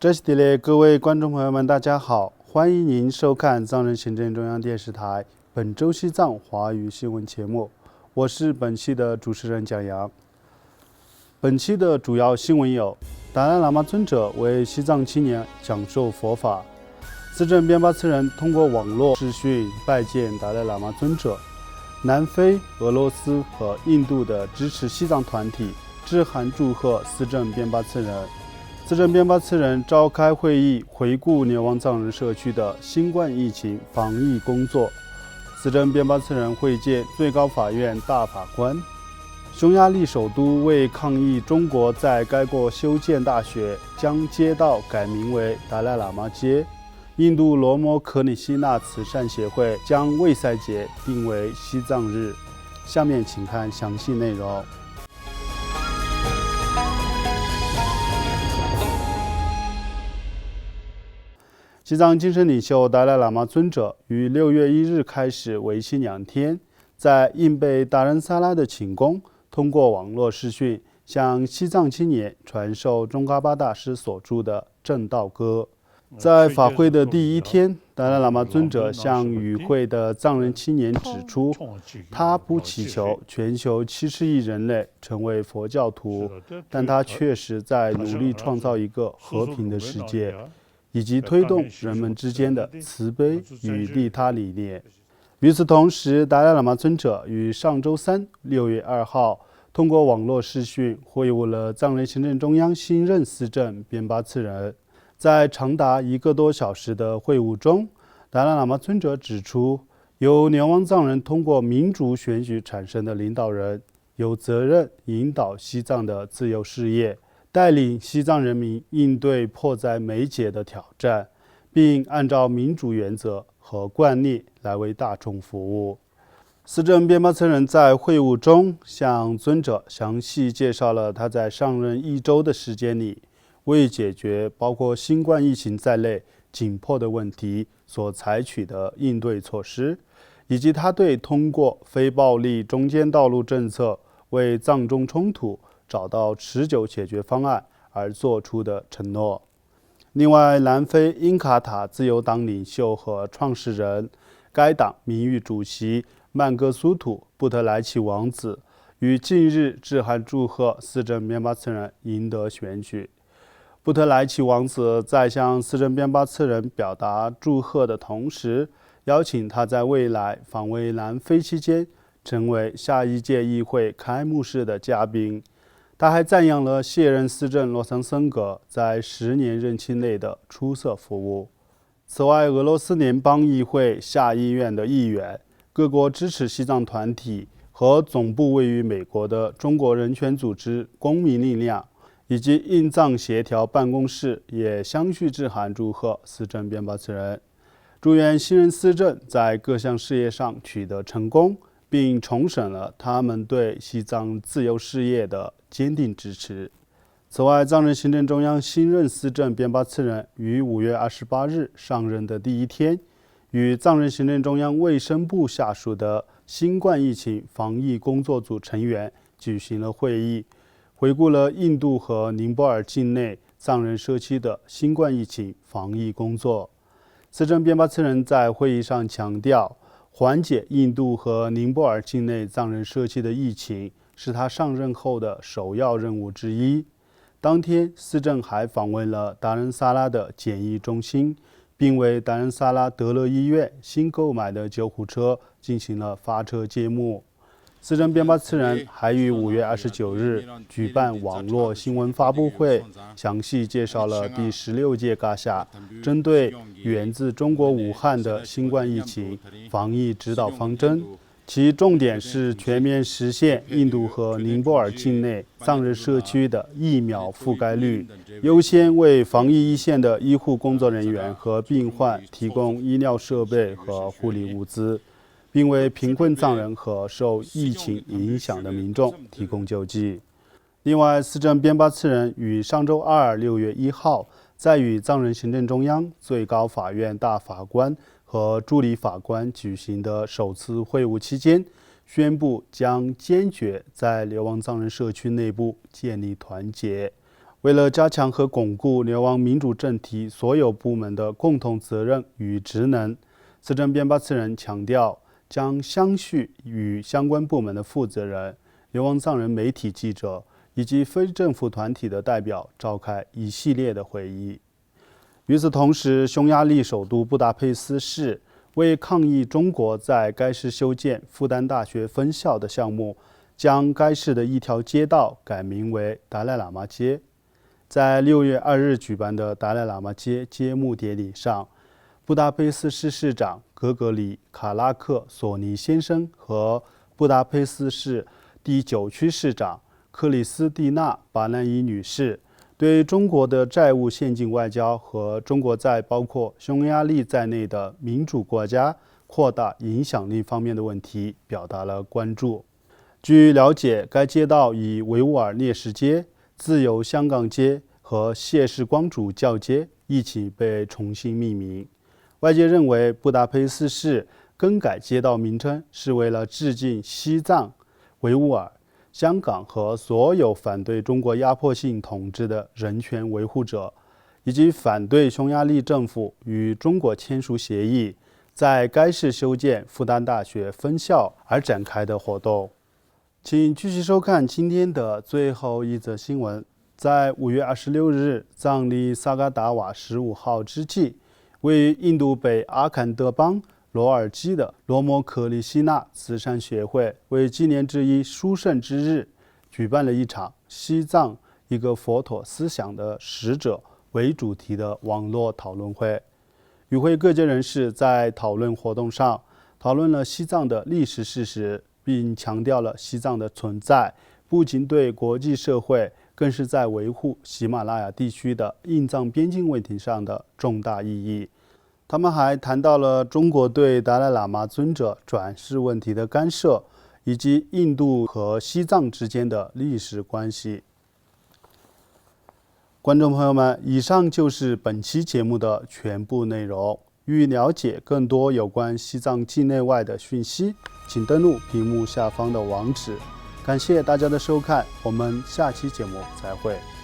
这是的各位观众朋友们，大家好，欢迎您收看藏人行政中央电视台本周西藏华语新闻节目，我是本期的主持人蒋阳。本期的主要新闻有：达赖喇嘛尊者为西藏青年讲授佛法，资政边巴次人通过网络视讯拜见达赖喇嘛尊者；南非、俄罗斯和印度的支持西藏团体致函祝贺资政边巴次人。资政边巴次人召开会议，回顾流亡藏人社区的新冠疫情防疫工作。资政边巴次人会见最高法院大法官。匈牙利首都为抗议中国在该国修建大学，将街道改名为达赖喇嘛街。印度罗摩可里希纳慈善协会将卫塞节定为西藏日。下面请看详细内容。西藏精神领袖达赖喇嘛尊者于6月1日开始为期2天，在印贝达仁萨拉的寝宫，通过网络视讯向西藏青年传授宗喀巴大师所著的《正道歌》。在法会的第一天，达赖喇嘛尊者向与会的藏人青年指出，他不祈求全球70亿人类成为佛教徒，但他确实在努力创造一个和平的世界，以及推动人们之间的慈悲与利他理念。与此同时，达赖喇嘛尊者于上周三6月2号通过网络视讯会晤了藏人行政中央新任司政边巴次人。在长达1个多小时的会晤中，达赖喇嘛尊者指出，由流亡藏人通过民主选举产生的领导人，有责任引导西藏的自由事业，带领西藏人民应对迫在眉睫的挑战，并按照民主原则和惯例来为大众服务。司政边巴次人在会晤中向尊者详细介绍了他在上任1周的时间里，为解决包括新冠疫情在内紧迫的问题所采取的应对措施，以及他对通过非暴力中间道路政策为藏中冲突找到持久解决方案而做出的承诺。另外，南非因卡塔自由党领袖和创始人、该党名誉主席曼戈苏图·布特莱奇王子于近日致函祝贺司政边巴次人赢得选举。布特莱奇王子在向司政边巴次人表达祝贺的同时，邀请他在未来访问南非期间成为下一届议会开幕式的嘉宾。他还赞扬了卸任司政洛桑森格在10年任期内的出色服务。此外，俄罗斯联邦议会下议院的议员、各国支持西藏团体和总部位于美国的中国人权组织公民力量以及印藏协调办公室也相继致函祝贺司政边巴次人，祝愿新任司政在各项事业上取得成功，并重申了他们对西藏自由事业的坚定支持。此外，藏人行政中央新任司政边巴次人于5月28日上任的第一天，与藏人行政中央卫生部下属的新冠疫情防疫工作组成员举行了会议，回顾了印度和尼泊尔境内藏人社区的新冠疫情防疫工作。司政边巴次人在会议上强调，缓解印度和尼泊尔境内藏人社区的疫情是他上任后的首要任务之一。当天，司政还访问了达仁萨拉的检疫中心，并为达仁萨拉德勒医院新购买的救护车进行了发车揭幕。司政边巴次人还于5月29日举办网络新闻发布会，详细介绍了第16届噶夏针对源自中国武汉的新冠疫情防疫指导方针，其重点是全面实现印度和尼泊尔境内藏人社区的疫苗覆盖率，优先为防疫一线的医护工作人员和病患提供医疗设备和护理物资，并为贫困藏人和受疫情影响的民众提供救济。另外，司政边巴次人于上周二6月1号在与藏人行政中央、最高法院大法官和助理法官举行的首次会晤期间，宣布将坚决在流亡藏人社区内部建立团结，为了加强和巩固流亡民主政体所有部门的共同责任与职能，司政编巴次人强调，将相续与相关部门的负责人、流亡藏人媒体记者以及非政府团体的代表召开一系列的会议。与此同时，匈牙利首都布达佩斯市为抗议中国在该市修建复旦大学分校的项目，将该市的一条街道改名为达赖喇嘛街。在6月2日举办的达赖喇嘛街揭幕典礼上，布达佩斯市市长格格里·卡拉克索尼先生和布达佩斯市第9区市长克里斯蒂娜·巴南伊女士对中国的债务陷阱外交和中国在包括匈牙利在内的民主国家扩大影响力方面的问题表达了关注。据了解，该街道以维吾尔烈士街、自由香港街和谢氏光主教街一起被重新命名。外界认为，布达佩斯市更改街道名称是为了致敬西藏、维吾尔、香港和所有反对中国压迫性统治的人权维护者，以及反对匈牙利政府与中国签署协议，在该市修建复旦大学分校而展开的活动。请继续收看今天的最后一则新闻。在5月26日藏历萨嘎达瓦15号之际，位于印度北阿坎德邦罗尔基的罗摩克利希纳慈善协会为纪念之一殊胜之日，举办了一场西藏一个佛陀思想的使者为主题的网络讨论会。与会各界人士在讨论活动上讨论了西藏的历史事实，并强调了西藏的存在不仅对国际社会，更是在维护喜马拉雅地区的印藏边境问题上的重大意义。他们还谈到了中国对达赖喇嘛尊者转世问题的干涉，以及印度和西藏之间的历史关系。观众朋友们，以上就是本期节目的全部内容。欲了解更多有关西藏境内外的讯息，请登录屏幕下方的网址。感谢大家的收看，我们下期节目再会。